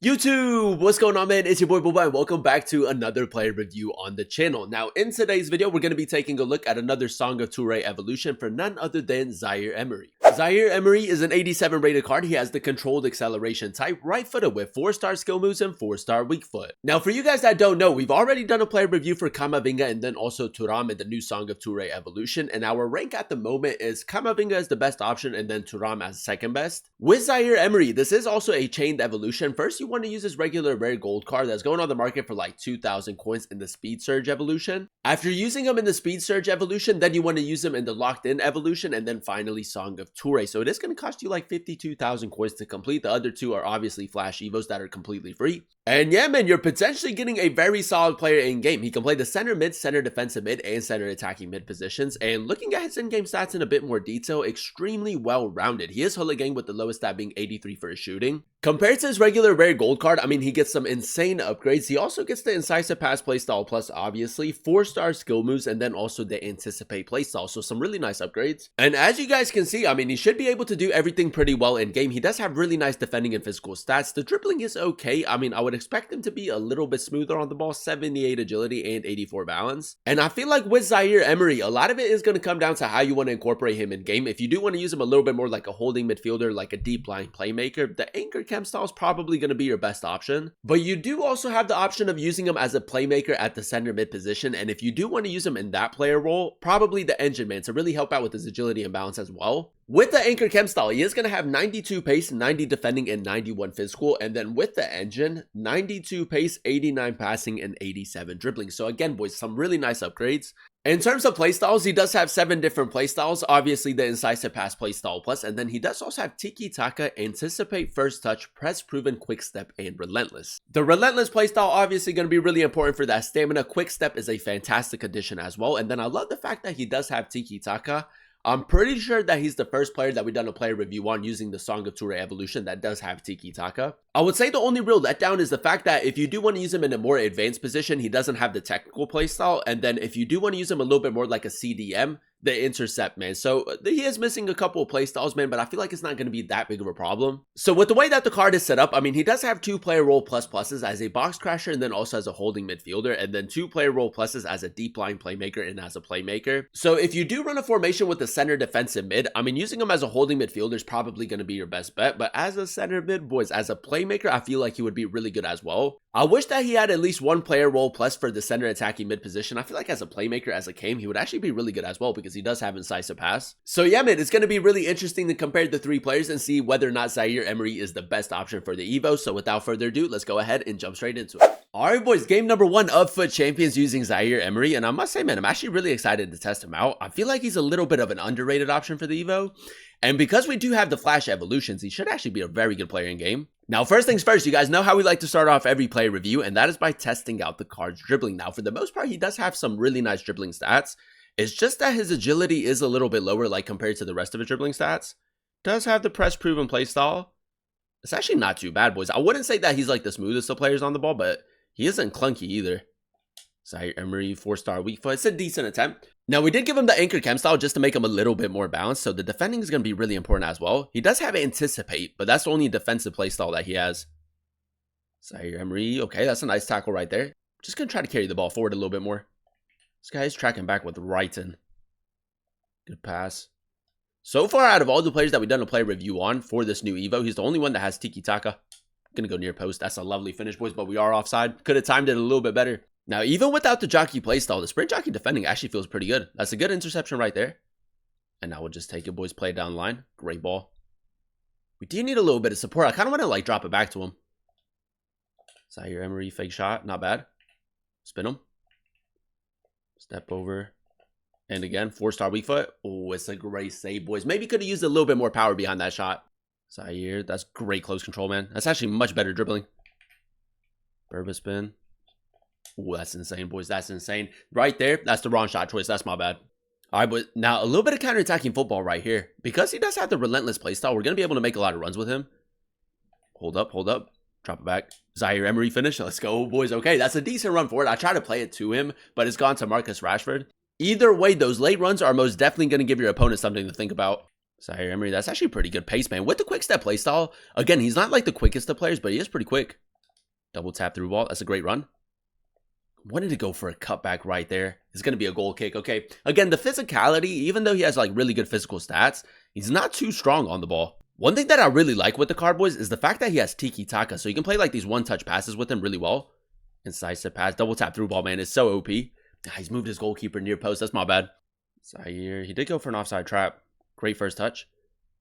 YouTube, what's going on, man? It's your boy Boba and welcome back to another player review on the channel. Now, in today's video, we're going to be taking a look at another Song of Toure Evolution for none other than Zaire Emery. Zaire Emery is an 87 rated card. He has the controlled acceleration type, right-footed with 4-star skill moves and 4-star weak foot. Now, for you guys that don't know, we've already done a player review for Camavinga and then also Thuram in the new Song of Toure Evolution, and our rank at the moment is Camavinga as the best option and then Thuram as second best. With Zaire Emery, this is also a chained evolution. First, you want to use this regular rare gold card that's going on the market for like 2,000 coins in the Speed Surge evolution. After using them in the Speed Surge evolution, then you want to use them in the Locked In evolution and then finally Song of Toure. So it is going to cost you like 52,000 coins to complete. The other two are obviously Flash Evos that are completely free. And yeah, man, you're potentially getting a very solid player in game. He can play the center mid, center defensive mid, and center attacking mid positions. And looking at his in-game stats in a bit more detail, extremely well-rounded. He is hooligan with the lowest stat being 83 for his shooting. Compared to his regular rare gold card, I mean, he gets some insane upgrades. He also gets the incisive pass playstyle plus, obviously, 4-star skill moves, and then also the anticipate playstyle. So some really nice upgrades. And as you guys can see, I mean, he should be able to do everything pretty well in game. He does have really nice defending and physical stats. The dribbling is okay. I mean, I would expect him to be a little bit smoother on the ball, 78 agility and 84 balance. And I feel like with Zaire Emery, a lot of it is going to come down to how you want to incorporate him in game. If you do want to use him a little bit more like a holding midfielder, like a deep line playmaker, the anchor chem style is probably going to be your best option. But you do also have the option of using him as a playmaker at the center mid position. And if you do want to use him in that player role, probably the engine man to really help out with his agility and balance as well. With the anchor chem style, he is going to have 92 pace, 90 defending, and 91 physical. And then with the engine, 92 pace, 89 passing, and 87 dribbling. So again, boys, some really nice upgrades. In terms of playstyles, he does have 7 different playstyles. Obviously, the incisive pass playstyle plus, and then he does also have Tiki Taka, Anticipate, First Touch, Press Proven, Quick Step, and Relentless. The Relentless playstyle obviously going to be really important for that stamina. Quick Step is a fantastic addition as well. And then I love the fact that he does have Tiki Taka. I'm pretty sure that he's the first player that we've done a player review on using the Song of Toure Evolution that does have Tiki Taka. I would say the only real letdown is the fact that if you do want to use him in a more advanced position, he doesn't have the technical playstyle. And then if you do want to use him a little bit more like a CDM, the intercept, man. So he is missing a couple of playstyles, man, but I feel like it's not going to be that big of a problem. So with the way that the card is set up, I mean, he does have 2 player role plus pluses as a box crasher and then also as a holding midfielder, and then 2 player role pluses as a deep line playmaker and as a playmaker. So if you do run a formation with the center defensive mid, I mean, using him as a holding midfielder is probably going to be your best bet, but as a center mid, boys, as a playmaker, I feel like he would be really good as well. I wish that he had at least 1 player role plus for the center attacking mid position. I feel like as a playmaker, as a came, he would actually be really good as well because he does have incisive pass. So yeah, man, it's going to be really interesting to compare the 3 players and see whether or not Zaire Emery is the best option for the Evo. So without further ado, let's go ahead and jump straight into it. Alright, boys, game number 1 of Foot Champions using Zaire Emery. And I must say, man, I'm actually really excited to test him out. I feel like he's a little bit of an underrated option for the Evo. And because we do have the Flash evolutions, he should actually be a very good player in game. Now, first things first, you guys know how we like to start off every player review, and that is by testing out the card's dribbling. Now, for the most part, he does have some really nice dribbling stats. It's just that his agility is a little bit lower, like compared to the rest of his dribbling stats. Does have the press proven playstyle. It's actually not too bad, boys. I wouldn't say that he's like the smoothest of players on the ball, but he isn't clunky either. Zaire Emery, 4-star weak foot. It's a decent attempt. Now, we did give him the anchor chem style just to make him a little bit more balanced, so the defending is going to be really important as well. He does have Anticipate, but that's the only defensive playstyle that he has. Zaire Emery, okay, that's a nice tackle right there. Just going to try to carry the ball forward a little bit more. This guy is tracking back with Brighton. Good pass. So far, out of all the players that we've done a play review on for this new Evo, he's the only one that has Tiki Taka. Going to go near post. That's a lovely finish, boys, but we are offside. Could have timed it a little bit better. Now, even without the jockey playstyle, the sprint jockey defending actually feels pretty good. That's a good interception right there. And now we'll just take it, boys. Play it down the line. Great ball. We do need a little bit of support. I kind of want to, like, drop it back to him. Zaire Emery, fake shot. Not bad. Spin him. Step over. And again, 4-star weak foot. Oh, it's a great save, boys. Maybe could have used a little bit more power behind that shot. Zaire, that's great close control, man. That's actually much better dribbling. Burba spin. Oh, that's insane, boys. That's insane. Right there, that's the wrong shot choice. That's my bad. All right, but now a little bit of counterattacking football right here. Because he does have the relentless playstyle, we're going to be able to make a lot of runs with him. Hold up, hold up. Drop it back. Zaire Emery finish. Let's go, boys. Okay, that's a decent run for it. I try to play it to him, but it's gone to Marcus Rashford. Either way, those late runs are most definitely going to give your opponent something to think about. Zaire Emery, that's actually pretty good pace, man. With the quick step playstyle, again, he's not like the quickest of players, but he is pretty quick. Double tap through ball. That's a great run. Wanted to go for a cutback right there. It's going to be a goal kick. Okay, again, the physicality, even though he has like really good physical stats, he's not too strong on the ball. One thing that I really like with the card, boys, is the fact that he has tiki-taka, so you can play like these one-touch passes with him really well. Incisive pass, double tap through ball, man. It's so OP. He's moved his goalkeeper near post. That's my bad. Zaire, he did go for an offside trap. Great first touch.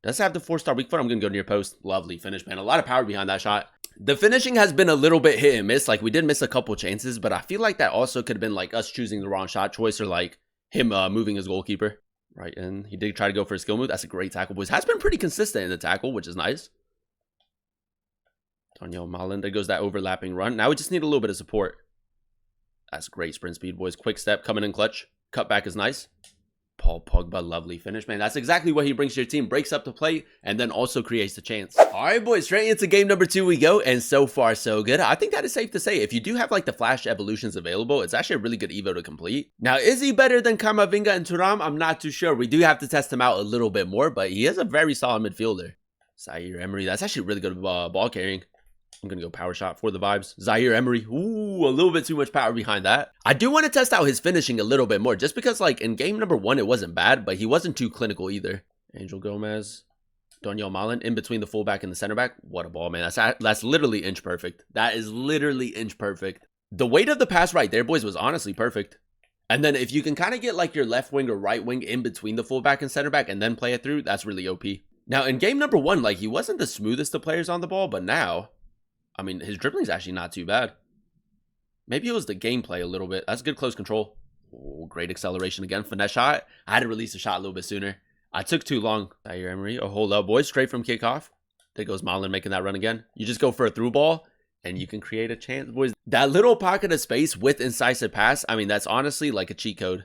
Does have the 4-star weak foot. I'm going to go near post. Lovely finish, man. A lot of power behind that shot. The finishing has been a little bit hit and miss. Like, we did miss a couple chances, but I feel like that also could have been like us choosing the wrong shot choice or like him moving his goalkeeper. Right, and he did try to go for a skill move. That's a great tackle, boys. Has been pretty consistent in the tackle, which is nice. Daniel Malin, there goes that overlapping run. Now we just need a little bit of support. That's great sprint speed, boys. Quick step, coming in clutch. Cutback is nice. Paul Pogba, lovely finish, man. That's exactly what he brings to your team. Breaks up the play and then also creates the chance. All right, boys, straight into game number 2 we go. And so far, so good. I think that is safe to say. If you do have like the flash evolutions available, it's actually a really good Evo to complete. Now, is he better than Camavinga and Thuram? I'm not too sure. We do have to test him out a little bit more, but he is a very solid midfielder. Zaire Emery, that's actually really good ball carrying. I'm going to go power shot for the vibes. Zaire Emery. Ooh, a little bit too much power behind that. I do want to test out his finishing a little bit more just because like in game number 1, it wasn't bad, but he wasn't too clinical either. Angel Gomez. Daniel Malin in between the fullback and the center back. What a ball, man. That's literally inch perfect. That is literally inch perfect. The weight of the pass right there, boys, was honestly perfect. And then if you can kind of get like your left wing or right wing in between the fullback and center back and then play it through, that's really OP. Now in game number 1, like he wasn't the smoothest of players on the ball, but now, I mean, his dribbling is actually not too bad. Maybe it was the gameplay a little bit. That's good close control. Oh, great acceleration again. Finesse shot. I had to release the shot a little bit sooner. I took too long. Zaire Emery. Oh, hold up, boys. Straight from kickoff. There goes Malin making that run again. You just go for a through ball, and you can create a chance, boys. That little pocket of space with incisive pass, I mean, that's honestly like a cheat code.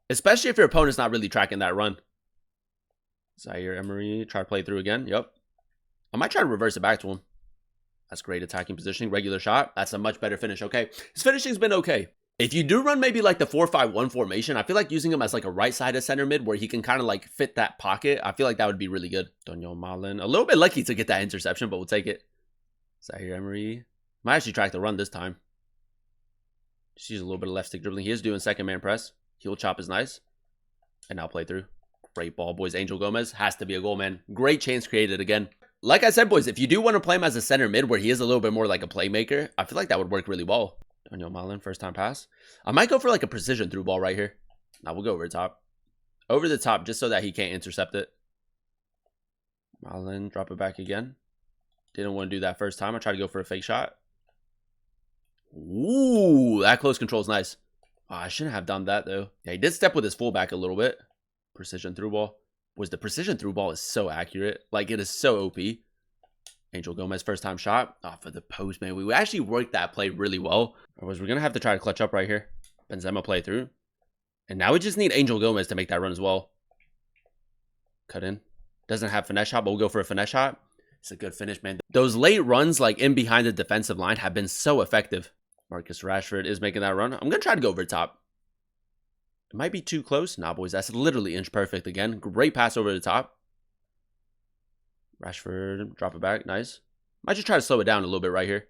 Especially if your opponent's not really tracking that run. Zaire Emery. Try to play through again. Yep. I might try to reverse it back to him. That's great attacking positioning. Regular shot. That's a much better finish. Okay. His finishing's been okay. If you do run maybe like the 4-5-1 formation, I feel like using him as like a right-sided center mid where he can kind of like fit that pocket. I feel like that would be really good. Daniel Malin. A little bit lucky to get that interception, but we'll take it. Zaire Emery. Might actually track the run this time. Just use a little bit of left stick dribbling. He is doing second man press. Heel chop is nice. And now play through. Great ball, boys. Angel Gomez has to be a goal, man. Great chance created again. Like I said, boys, if you do want to play him as a center mid where he is a little bit more like a playmaker, I feel like that would work really well. Daniel Malin, first time pass. I might go for like a precision through ball right here. Now we'll go over the top. Over the top just so that he can't intercept it. Malin, drop it back again. Didn't want to do that first time. I tried to go for a fake shot. Ooh, that close control is nice. Oh, I shouldn't have done that though. Yeah, he did step with his fullback a little bit. Precision through ball. Was the precision through ball is so accurate. Like, it is so OP. Angel Gomez, first time shot. Oh, for the post, man. We actually worked that play really well. Otherwise, we're going to have to try to clutch up right here. Benzema play through. And now we just need Angel Gomez to make that run as well. Cut in. Doesn't have finesse shot, but we'll go for a finesse shot. It's a good finish, man. Those late runs, like in behind the defensive line, have been so effective. Marcus Rashford is making that run. I'm going to try to go over the top. It might be too close. Nah, boys, that's literally inch perfect again. Great pass over the top. Rashford, drop it back. Nice. Might just try to slow it down a little bit right here.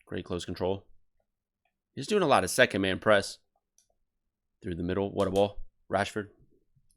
Great close control. He's doing a lot of second man press. Through the middle. What a ball. Rashford.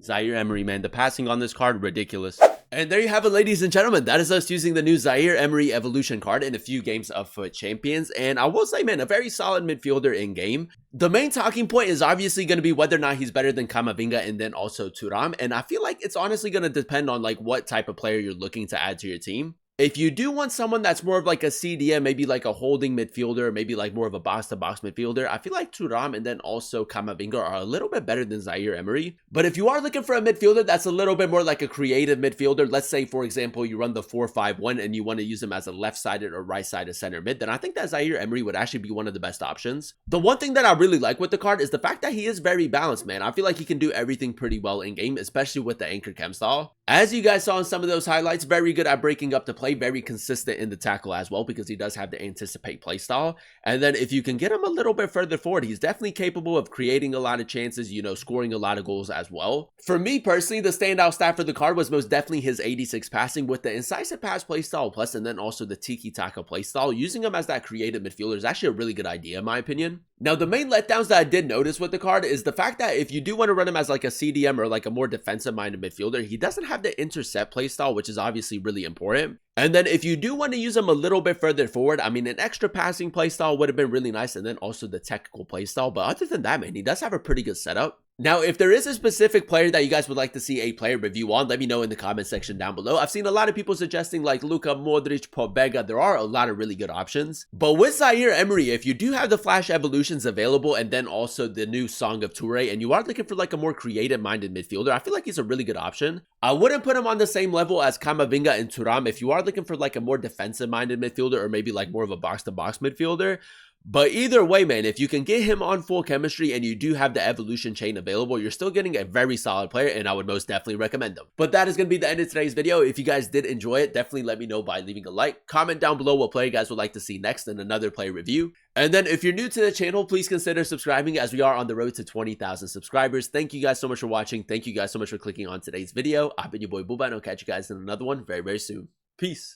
Zaire Emery, man. The passing on this card, ridiculous. And there you have it, ladies and gentlemen. That is us using the new Zaire Emery Evolution card in a few games of FUT Champions. And I will say, man, a very solid midfielder in game. The main talking point is obviously going to be whether or not he's better than Camavinga and then also Thuram. And I feel like it's honestly going to depend on like what type of player you're looking to add to your team. If you do want someone that's more of like a CDM, maybe like a holding midfielder, maybe like more of a box-to-box midfielder, I feel like Thuram and then also Camavinga are a little bit better than Zaire Emery. But if you are looking for a midfielder that's a little bit more like a creative midfielder, let's say, for example, you run the 4-5-1 and you want to use him as a left-sided or right-sided center mid, then I think that Zaire Emery would actually be one of the best options. The one thing that I really like with the card is the fact that he is very balanced, man. I feel like he can do everything pretty well in game, especially with the anchor chem style. As you guys saw in some of those highlights, very good at breaking up the play play very consistent in the tackle as well, because he does have the anticipate playstyle. And then if you can get him a little bit further forward, he's definitely capable of creating a lot of chances, you know, scoring a lot of goals as well. For me personally, the standout stat for the card was most definitely his 86 passing with the incisive pass playstyle plus, and then also the tiki-taka playstyle. Using him as that creative midfielder is actually a really good idea in my opinion. Now, the main letdowns that I did notice with the card is the fact that if you do want to run him as like a CDM or like a more defensive-minded midfielder, he doesn't have the intercept playstyle, which is obviously really important. And then if you do want to use him a little bit further forward, I mean, an extra passing playstyle would have been really nice, and then also the technical playstyle. But other than that, man, he does have a pretty good setup. Now, if there is a specific player that you guys would like to see a player review on, let me know in the comment section down below. I've seen a lot of people suggesting like Luka Modric, Pobega. There are a lot of really good options. But with Zaire Emery, if you do have the Flash Evolutions available and then also the new Song of Toure, and you are looking for like a more creative-minded midfielder, I feel like he's a really good option. I wouldn't put him on the same level as Kamavinga and Thuram if you are looking for like a more defensive-minded midfielder or maybe like more of a box-to-box midfielder. But either way, man, if you can get him on full chemistry and you do have the evolution chain available, you're still getting a very solid player, and I would most definitely recommend him. But that is going to be the end of today's video. If you guys did enjoy it, definitely let me know by leaving a like. Comment down below what player you guys would like to see next in another player review. And then if you're new to the channel, please consider subscribing, as we are on the road to 20,000 subscribers. Thank you guys so much for watching. Thank you guys so much for clicking on today's video. I've been your boy Booba, and I'll catch you guys in another one very, very soon. Peace.